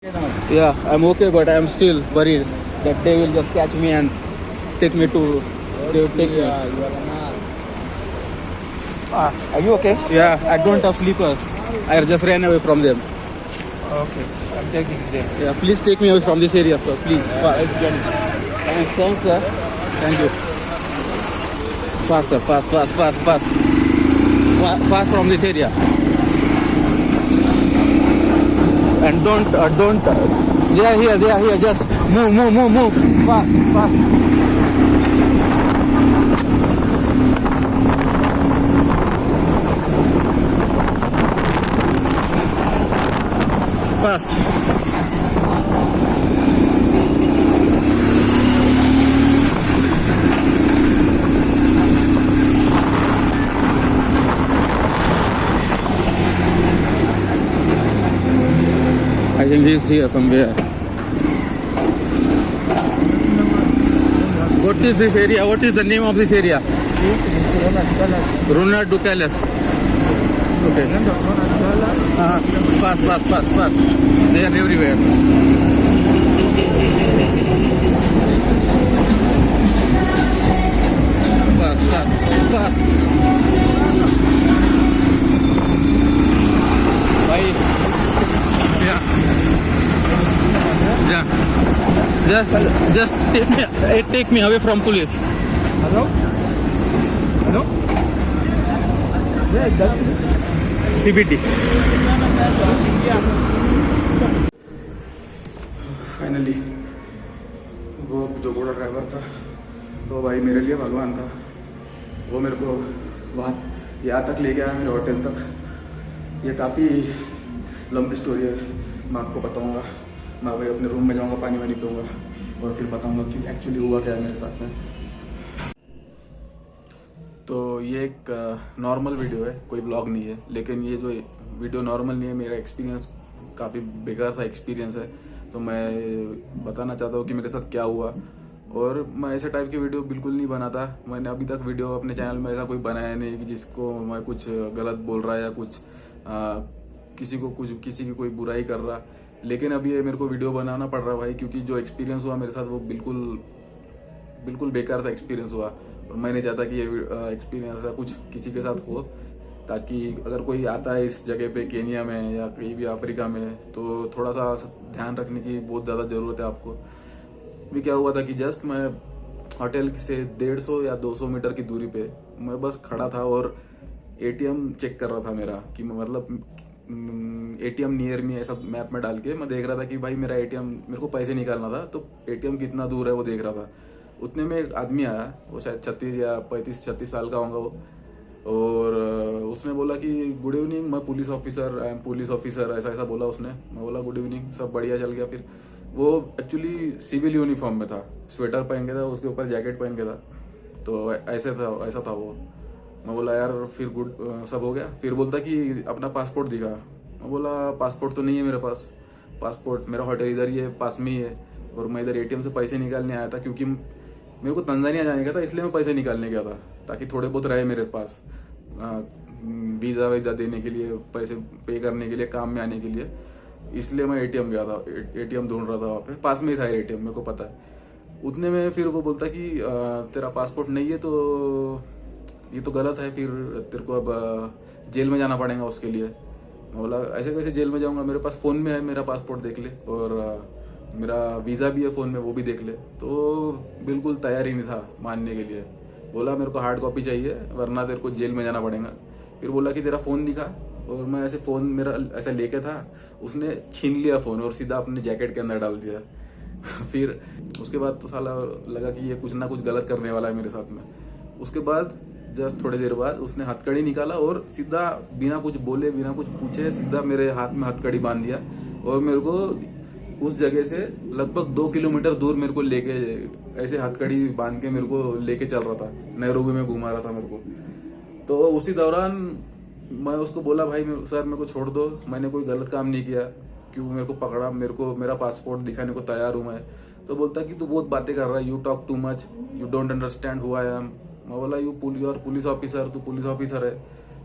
Yeah, I'm okay, but I'm still worried that they will just catch me and take me to. They will take me. You are not. Are you okay? Yeah, I don't have sleepers. I just ran away from them. Okay, I'm taking them. Yeah, please take me away from this area, sir. Please. Thanks, sir. Thank you. Fast, sir. Fast. Fast from this area. And don't. They are here. Just move. Fast. Fast. I think he's here somewhere. What is this area? What is the name of this area? Ronald Ducalis. Okay. Fast. They are everywhere. Fast. Yeah. Just take me away from police. Hello? Yeah, CBD. Finally वो जो बड़ा driver था वो भाई मेरे लिए भगवान था। वो मेरे को वहाँ यहाँ तक ले गया, मेरे होटल तक। ये काफ़ी लंबी स्टोरी है, मैं आपको बताऊँगा। मैं भाई अपने रूम में जाऊँगा, पानी वानी पीऊँगा और फिर बताऊँगा कि एक्चुअली हुआ क्या है मेरे साथ में। तो ये एक नॉर्मल वीडियो है, कोई ब्लॉग नहीं है। लेकिन ये जो वीडियो नॉर्मल नहीं है, मेरा एक्सपीरियंस काफ़ी बेकार सा एक्सपीरियंस है। तो मैं बताना चाहता हूँ कि मेरे साथ क्या हुआ। और मैं ऐसे टाइप की वीडियो बिल्कुल नहीं बनाता। मैंने अभी तक वीडियो अपने चैनल में ऐसा कोई बनाया नहीं कि जिसको मैं कुछ गलत बोल रहा या कुछ किसी की कोई बुराई कर रहा। लेकिन अभी ये मेरे को वीडियो बनाना पड़ रहा भाई, क्योंकि जो एक्सपीरियंस हुआ मेरे साथ वो बिल्कुल बेकार सा एक्सपीरियंस हुआ। और मैं नहीं चाहता कि ये एक्सपीरियंस ऐसा कुछ किसी के साथ हो, ताकि अगर कोई आता है इस जगह पे केनिया में या कहीं भी अफ्रीका में, तो थोड़ा सा ध्यान रखने की बहुत ज़्यादा ज़रूरत है आपको। भी क्या हुआ था कि जस्ट मैं होटल से 150 या 200 मीटर की दूरी पे मैं बस खड़ा था और एटीएम चेक कर रहा था मेरा, कि मतलब एटीएम नियर मी ऐसा मैप में डाल के मैं देख रहा था कि भाई मेरा एटीएम, मेरे को पैसे निकालना था तो एटीएम कितना दूर है वो देख रहा था। उतने में एक आदमी आया, वो शायद 36 या 35-36 साल का होगा वो। और उसने बोला कि गुड इवनिंग, मैं police officer, I am police officer, ऐसा बोला उसने। मैं बोला गुड इवनिंग, सब बढ़िया चल गया। फिर वो एक्चुअली सिविल यूनिफॉर्म में था, स्वेटर पहन के था, उसके ऊपर जैकेट पहन के था। तो ऐसा था वो। मैं बोला यार फिर गुड सब हो गया। फिर बोलता कि अपना पासपोर्ट दिखा। मैं बोला पासपोर्ट तो नहीं है मेरे पास, पासपोर्ट मेरा होटल इधर ही है, पास में ही है। और मैं इधर एटीएम से पैसे निकालने आया था, क्योंकि मेरे को तंजानिया जाने का था, इसलिए मैं पैसे निकालने गया था, ताकि थोड़े बहुत रहे मेरे पास वीज़ा देने के लिए, पैसे पे करने के लिए, काम में आने के लिए। इसलिए मैं एटीएम गया था, एटीएम ढूंढ रहा था। वहाँ पे पास में ही था एटीएम, मेरे को पता है। उतने में फिर वो बोलता कि तेरा पासपोर्ट नहीं है तो ये तो गलत है, फिर तेरे को अब जेल में जाना पड़ेगा उसके लिए। मैं बोला ऐसे कैसे जेल में जाऊँगा, मेरे पास फ़ोन में है, मेरा पासपोर्ट देख ले, और मेरा वीज़ा भी है फ़ोन में, वो भी देख ले। तो बिल्कुल तैयार ही नहीं था मानने के लिए। बोला मेरे को हार्ड कॉपी चाहिए वरना तेरे को जेल में जाना पड़ेगा। फिर बोला कि तेरा फ़ोन दिखा, और मैं ऐसे फ़ोन मेरा ऐसा लेके था, उसने छीन लिया फ़ोन और सीधा अपने जैकेट के अंदर डाल दिया। फिर उसके बाद तो साला लगा कि ये कुछ ना कुछ गलत करने वाला है मेरे साथ में। उसके बाद जस्ट थोड़ी देर बाद उसने हथकड़ी निकाला और सीधा बिना कुछ बोले, बिना कुछ पूछे, सीधा मेरे हाथ में हथकड़ी बांध दिया। और मेरे को उस जगह से लगभग 2 किलोमीटर दूर मेरे को लेके, ऐसे हथकड़ी बांध के मेरे को लेके चल रहा था, नैरोबी में घुमा रहा था मेरे को। तो उसी दौरान मैं उसको बोला भाई सर मेरे को छोड़ दो, मैंने कोई गलत काम नहीं किया, क्यों मेरे को पकड़ा, मेरा पासपोर्ट दिखाने को तैयार हूँ मैं। तो बोलता कि तू बहुत बातें कर रहा है, you talk too much, you don't understand who I am. मैं बोला यू आर पुलिस ऑफिसर, तू पुलिस ऑफिसर है,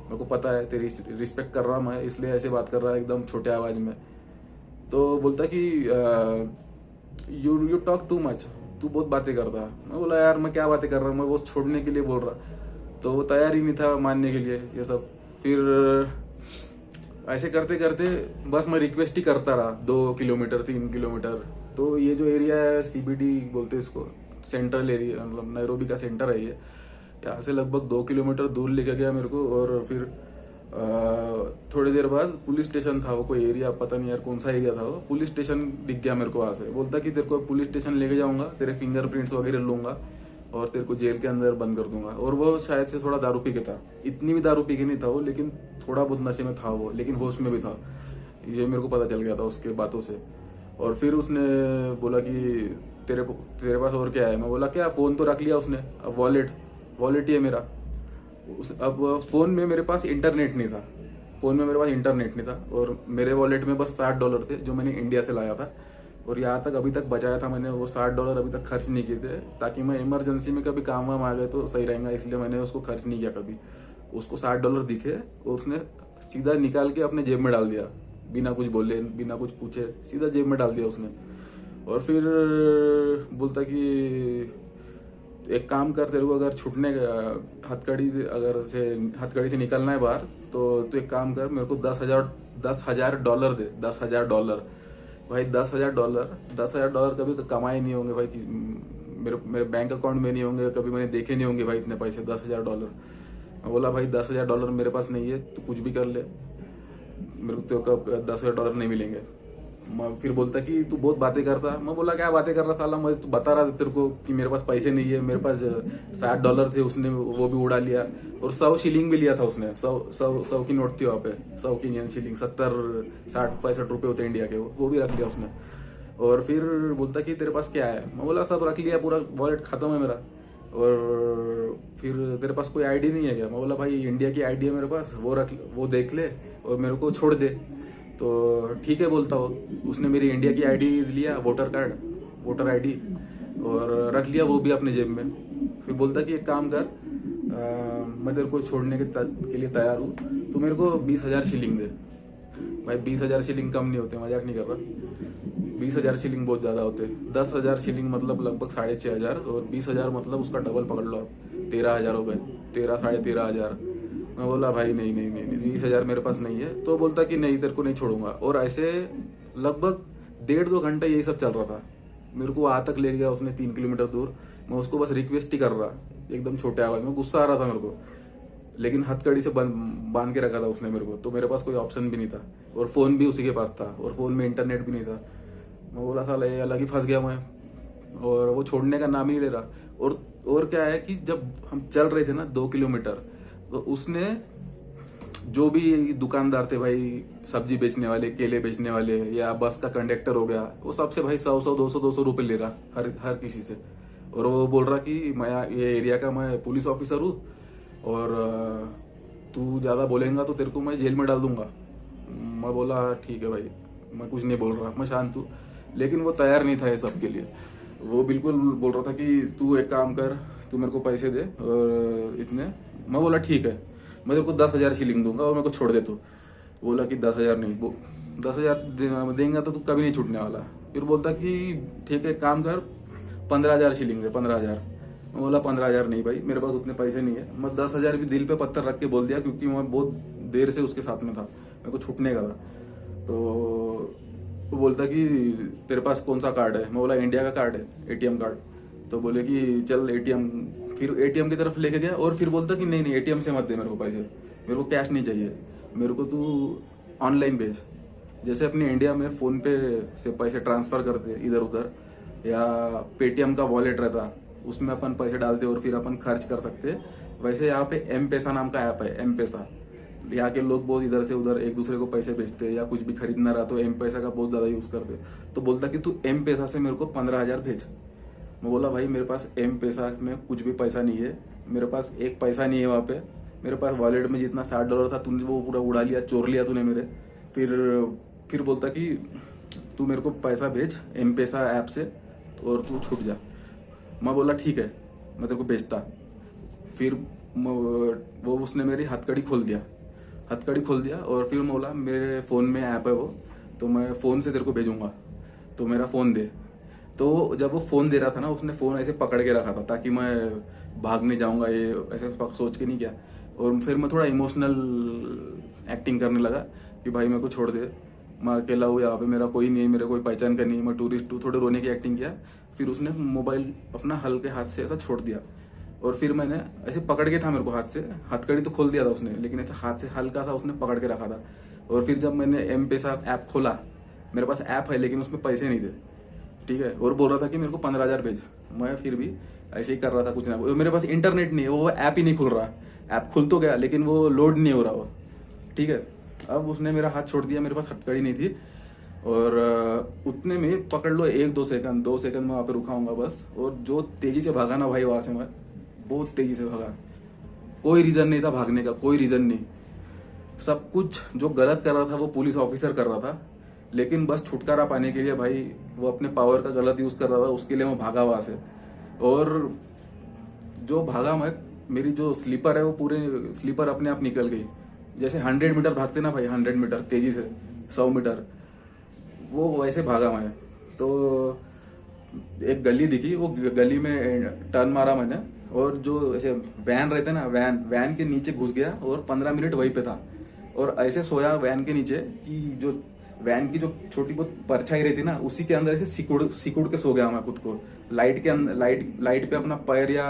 मेरे को पता है तेरी रिस्पेक्ट कर रहा मैं, इसलिए ऐसे बात कर रहा है एकदम छोटे आवाज में। तो बोलता कि यू टॉक टू मच, तू बहुत बातें करता। मैं बोला यार मैं क्या बातें कर रहा हूँ, मैं वो छोड़ने के लिए बोल रहा। तो वो तैयार ही नहीं था मानने के लिए ये सब। फिर ऐसे करते करते बस मैं रिक्वेस्ट ही करता रहा, 2 किलोमीटर 3 किलोमीटर। तो ये जो एरिया है CBD बोलते हैं इसको, सेंट्रल एरिया, मतलब नैरोबी का सेंटर है ये। यहाँ से लगभग 2 किलोमीटर दूर लेके गया मेरे को। और फिर थोड़ी देर बाद पुलिस स्टेशन था, वो कोई एरिया, पता नहीं यार कौन सा एरिया था वो। पुलिस स्टेशन दिख गया मेरे को वहाँ से। बोलता कि तेरे को पुलिस स्टेशन लेके जाऊंगा, तेरे फिंगरप्रिंट्स वगैरह लूंगा और तेरे को जेल के अंदर बंद कर दूंगा। और वो शायद से थोड़ा दारू पी के था, इतनी भी दारू पी के नहीं था वो, लेकिन थोड़ा बहुत नशे में था वो, लेकिन होश में भी था। ये मेरे को पता चल गया था उसके बातों से। और फिर उसने बोला कि तेरे पास और क्या है। मैं बोला क्या, फोन तो रख लिया उसने, अब वॉलेट ही है मेरा। अब फोन में मेरे पास इंटरनेट नहीं था, और मेरे वॉलेट में बस $60 थे जो मैंने इंडिया से लाया था। और यहाँ तक अभी तक बचाया था मैंने, वो $60 अभी तक खर्च नहीं किए थे, ताकि मैं इमरजेंसी में कभी काम वाम आ गए तो सही रहेगा, इसलिए मैंने उसको खर्च नहीं किया कभी। उसको $60 दिखे और उसने सीधा निकाल के अपने जेब में डाल दिया, बिना कुछ बोले बिना कुछ पूछे सीधा जेब में डाल दिया उसने। और फिर बोलता कि एक काम कर, तेरे को अगर छूटने हथकड़ी से निकलना है बाहर, तो तू एक काम कर, मेरे को $10,000 दे। $10,000 भाई, $10,000 कभी कमाए नहीं होंगे भाई, मेरे बैंक अकाउंट में नहीं होंगे, कभी मैंने देखे नहीं होंगे भाई इतने पैसे, $10,000। मैं बोला भाई $10,000 मेरे पास नहीं है, तू कुछ भी कर ले, मेरे को तो $10,000 नहीं मिलेंगे। फिर बोलता कि तू बहुत बातें करता। मैं बोला क्या बातें कर रहा साला, मैं तो बता रहा था तेरे को कि मेरे पास पैसे नहीं है। मेरे पास $60 थे, उसने वो भी उड़ा लिया। और 100 शिलिंग भी लिया था उसने, 100 की नोट थी वहाँ पे, 100 की इंडियन शिलिंग, 70-60-65 रुपए होते इंडिया के, वो भी रख लिया उसने। और फिर बोलता कि तेरे पास क्या है। मैं बोला सब रख लिया, पूरा वॉलेट खत्म है मेरा। और फिर तेरे पास कोई आईडी नहीं है क्या। मैं बोला भाई इंडिया की आईडी है मेरे पास, वो देख ले और मेरे को छोड़ दे। तो ठीक है बोलता हो। उसने मेरी इंडिया की आईडी लिया, वोटर आईडी, और रख लिया वो भी अपने जेब में। फिर बोलता कि एक काम कर, मैं तेरे को छोड़ने के लिए तैयार हूँ, तो मेरे को 20,000 शिलिंग दे। भाई 20,000 शिलिंग कम नहीं होते, मजाक नहीं कर रहा। 20,000 शिलिंग बहुत ज़्यादा होते। 10,000 शिलिंग मतलब लगभग 6,500, और 20,000 मतलब उसका डबल पकड़ लो आप, 13,000 हो गए, 13-13,500। मैं बोला भाई नहीं 20,000 मेरे पास नहीं है। तो बोलता कि नहीं तेरे को नहीं छोड़ूंगा। और ऐसे लगभग 1.5-2 घंटा यही सब चल रहा था। मेरे को वहां तक ले गया उसने, 3 किलोमीटर दूर। मैं उसको बस रिक्वेस्ट ही कर रहा, एकदम छोटे आवाज में, गुस्सा आ रहा था मेरे को, लेकिन हथकड़ी से बांध के रखा था उसने मेरे को, तो मेरे पास कोई ऑप्शन भी नहीं था। और फोन भी उसी के पास था, और फोन में इंटरनेट भी नहीं था। मैं बोला साला ये अलग ही फंस गया मैं। और वो छोड़ने का नाम ही नहीं ले रहा। और क्या है कि जब हम चल रहे थे ना 2 किलोमीटर, तो उसने जो भी दुकानदार थे भाई, सब्जी बेचने वाले, केले बेचने वाले, या बस का कंडक्टर हो गया, वो सबसे भाई 100 200 रुपए ले रहा हर किसी से। और वो बोल रहा कि मैं ये एरिया का मैं पुलिस ऑफिसर हूँ, और तू ज़्यादा बोलेगा तो तेरे को मैं जेल में डाल दूंगा। मैं बोला ठीक है भाई, मैं कुछ नहीं बोल रहा, मैं शांत हूँ। लेकिन वो तैयार नहीं था ये सब के लिए। वो बिल्कुल बोल रहा था कि तू एक काम कर, तू मेरे को पैसे दे और इतने। मैं बोला ठीक है, मैं तेरे को 10,000 शिलिंग दूंगा और मेरे को छोड़ दे। तो बोला कि 10,000 नहीं, 10,000 देंगे तो तू कभी नहीं छूटने वाला। फिर बोलता कि ठीक है काम कर, 15,000 शिलिंग दे, 15,000। मैं बोला 15,000 नहीं भाई, मेरे पास उतने पैसे नहीं है। मैं 10,000 भी दिल पे पत्थर रख के बोल दिया, क्योंकि मैं बहुत देर से उसके साथ में था, मेरे को छूटने का था। तो वो बोलता कि तेरे पास कौन सा कार्ड है। मैं बोला इंडिया का कार्ड है, ATM कार्ड। तो बोले कि चल ATM, फिर ATM की तरफ लेके गया। और फिर बोलता कि नहीं ATM से मत दे मेरे को पैसे, मेरे को कैश नहीं चाहिए, मेरे को तू ऑनलाइन भेज। जैसे अपने इंडिया में फोन पे से पैसे ट्रांसफर करते इधर उधर, या पेटीएम का वॉलेट रहता, उसमें अपन पैसे डालते और फिर अपन खर्च कर सकते, वैसे यहाँ पे M-Pesa नाम का ऐप है, M-Pesa। यहाँ के लोग बहुत इधर से उधर एक दूसरे को पैसे भेजते, या कुछ भी खरीदना रहा तो M-Pesa का बहुत ज़्यादा यूज़ करते। तो बोलता कि तू M-Pesa से मेरे को 15,000 भेज। मैं बोला भाई मेरे पास M-Pesa में कुछ भी पैसा नहीं है, मेरे पास एक पैसा नहीं है वहाँ पे। मेरे पास वॉलेट में जितना $60 था तूने वो पूरा उड़ा लिया, चोर लिया तूने मेरे। फिर बोलता कि तू मेरे को पैसा भेज M-Pesa ऐप से और तू छूट जा। मैं बोला ठीक है, मैं तेरे को भेजता। फिर वो उसने मेरी हथकड़ी खोल दिया और फिर बोला मेरे फ़ोन में ऐप है वो, तो मैं फ़ोन से तेरे को भेजूंगा, तो मेरा फ़ोन दे। तो जब वो फ़ोन दे रहा था ना, उसने फ़ोन ऐसे पकड़ के रखा था ताकि मैं भागने जाऊंगा, ये ऐसे सोच के नहीं किया। और फिर मैं थोड़ा इमोशनल एक्टिंग करने लगा कि भाई मेरे को छोड़ दे, मैं अकेला हूँ यहाँ पे, मेरा कोई नहीं है, मेरे कोई पहचान का नहीं है, मैं टूरिस्ट हूँ, थोड़े रोने की एक्टिंग किया। फिर उसने मोबाइल अपना हल्के हाथ से ऐसा छोड़ दिया, और फिर मैंने ऐसे पकड़ के था मेरे को हाथ से, हथकड़ी तो खोल दिया था उसने, लेकिन ऐसा हाथ से हल्का सा उसने पकड़ के रखा था। और फिर जब मैंने M-Pesa ऐप खोला, मेरे पास ऐप है लेकिन उसमें पैसे नहीं थे, ठीक है, और बोल रहा था कि मेरे को 15,000 भेज। मैं फिर भी ऐसे ही कर रहा था कुछ ना, मेरे पास इंटरनेट नहीं है, वो ऐप ही नहीं खुल रहा, ऐप खुल तो गया लेकिन वो लोड नहीं हो रहा वो, ठीक है। अब उसने मेरा हाथ छोड़ दिया, मेरे पास हथकड़ी नहीं थी, और उतने में पकड़ लो 1-2 सेकंड, 2 सेकंड में वहाँ पे रुकाऊंगा बस। और जो तेजी से भागा ना भाई वहाँ से, मैं बहुत तेजी से भागा, कोई रीज़न नहीं था भागने का, कोई रीज़न नहीं। सब कुछ जो गलत कर रहा था वो पुलिस ऑफिसर कर रहा था, लेकिन बस छुटकारा पाने के लिए भाई वो अपने पावर का गलत यूज़ कर रहा था, उसके लिए मैं भागा वहाँ से। और जो भागा मैं, मेरी जो स्लीपर है वो पूरे स्लीपर अपने आप निकल गई। जैसे 100 मीटर भागते ना भाई, 100 मीटर तेजी से, 100 मीटर, वो वैसे भागा मैं। तो एक गली दिखी, वो गली में टर्न मारा मैंने, और जो ऐसे वैन रहते ना, वैन के नीचे घुस गया, और 15 मिनट वहीं पे था। और ऐसे सोया वैन के नीचे कि जो वैन की जो छोटी बहुत परछाई रहती ना, उसी के अंदर ऐसे सिकुड़ के सो गया मैं खुद को। लाइट के अंदर, लाइट पे अपना पैर या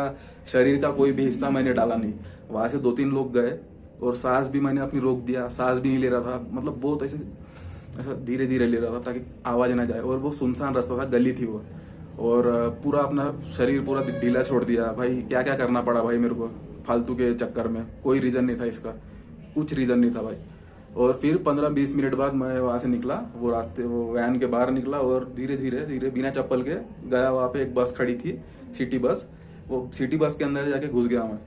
शरीर का कोई भी हिस्सा मैंने डाला नहीं। वहां से 2-3 लोग गए, और सांस भी मैंने अपनी रोक दिया, सांस भी नहीं ले रहा था, मतलब बहुत ऐसा धीरे धीरे ले रहा था ताकि आवाज ना जाए। और वो सुनसान रास्ता था, गली थी वो, और पूरा अपना शरीर पूरा ढीला छोड़ दिया भाई। क्या क्या करना पड़ा भाई मेरे को फालतू के चक्कर में, कोई रीजन नहीं था इसका, कुछ रीजन नहीं था भाई। और फिर 15-20 मिनट बाद मैं वहां से निकला, वो रास्ते, वो वैन के बाहर निकला, और धीरे धीरे बिना चप्पल के गया। वहाँ पे एक बस खड़ी थी, सिटी बस, वो सिटी बस के अंदर जाके घुस गया मैं।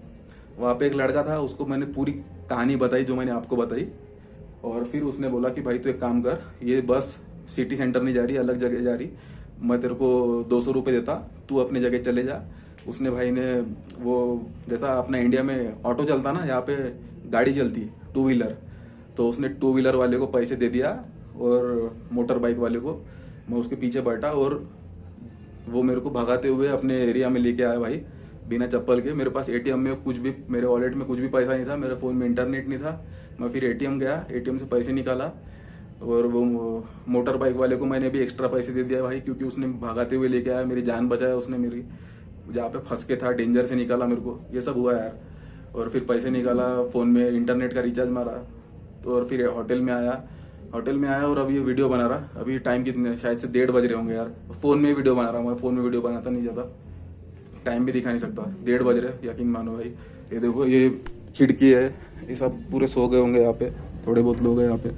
वहाँ पे एक लड़का था, उसको मैंने पूरी कहानी बताई जो मैंने आपको बताई। और फिर उसने बोला कि भाई तू एक काम कर, ये बस सिटी सेंटर नहीं जा रही, अलग जगह जा रही, मैं तेरे को 200 रुपये देता, तू अपनी जगह चले जा। उसने भाई ने, वो जैसा अपना इंडिया में ऑटो चलता ना, यहाँ पे गाड़ी चलती 2 व्हीलर, तो उसने 2 व्हीलर वाले को पैसे दे दिया, और मोटर बाइक वाले को, मैं उसके पीछे बैठा, और वो मेरे को भगाते हुए अपने एरिया में लेके आया भाई, बिना चप्पल के। मेरे पास ATM में कुछ भी, मेरे वॉलेट में कुछ भी पैसा नहीं था, मेरे फ़ोन में इंटरनेट नहीं था। मैं फिर ATM गया, ATM से पैसे निकाला, और वो मोटर बाइक वाले को मैंने भी एक्स्ट्रा पैसे दे दिया भाई, क्योंकि उसने भगाते हुए लेके आया, मेरी जान बचाया उसने, मेरी जहाँ पे फंस के था डेंजर से निकाला मेरे को। ये सब हुआ यार। और फिर पैसे निकाला, फ़ोन में इंटरनेट का रिचार्ज मारा, तो और फिर होटल में आया, और अभी ये वीडियो बना रहा। अभी टाइम कितने, शायद से 1:30 बज रहे होंगे यार। फ़ोन में वीडियो बना रहा हूँ मैं, फ़ोन में वीडियो बनाता नहीं ज़्यादा, टाइम भी दिखा नहीं सकता। 1:30 बज रहे, यकीन मानो भाई। ये देखो, ये खिड़की है, ये सब पूरे सो गए होंगे यहाँ पे, थोड़े बहुत लोग हैं यहाँ पे।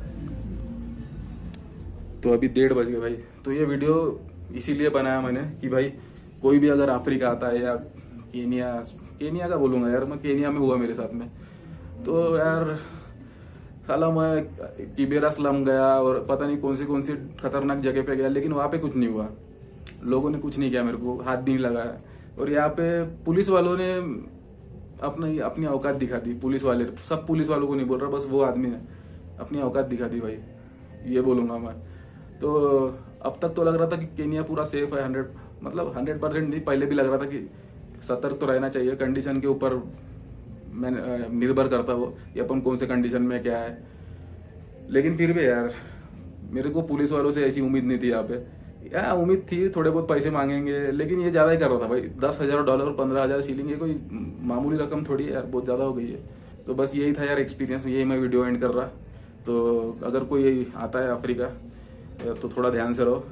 तो अभी 1:30 बज गए भाई। तो ये वीडियो इसीलिए बनाया मैंने कि भाई कोई भी अगर अफ्रीका आता है, या केनिया का बोलूँगा यार, मैं केनिया में हुआ मेरे साथ में, तो यार साला मैं किबेरा स्लम गया, और पता नहीं कौन सी खतरनाक जगह पे गया, लेकिन वहाँ पे कुछ नहीं हुआ, लोगों ने कुछ नहीं किया, मेरे को हाथ भी नहीं लगाया। और यहाँ पे पुलिस वालों ने अपनी औकात दिखा दी। पुलिस वाले, सब पुलिस वालों को नहीं बोल रहा, बस वो आदमी ने अपनी औकात दिखा दी भाई, ये बोलूँगा मैं। तो अब तक तो लग रहा था कि केनिया पूरा सेफ है, 100% नहीं, पहले भी लग रहा था कि सतर्क तो रहना चाहिए, कंडीशन के ऊपर मैं निर्भर करता हो कि अपन कौन से कंडीशन में क्या है। लेकिन फिर भी यार, मेरे को पुलिस वालों से ऐसी उम्मीद नहीं थी यहाँ पे। यार उम्मीद थी थोड़े बहुत पैसे मांगेंगे, लेकिन ये ज़्यादा ही कर रहा था भाई। $10,000 15,000 शीलिंग, ये कोई मामूली रकम थोड़ी है यार, बहुत ज़्यादा हो गई है। तो बस यही था यार एक्सपीरियंस, यही मैं वीडियो एंड कर रहा। तो अगर कोई आता है अफ्रीका, तो थोड़ा ध्यान से रहो।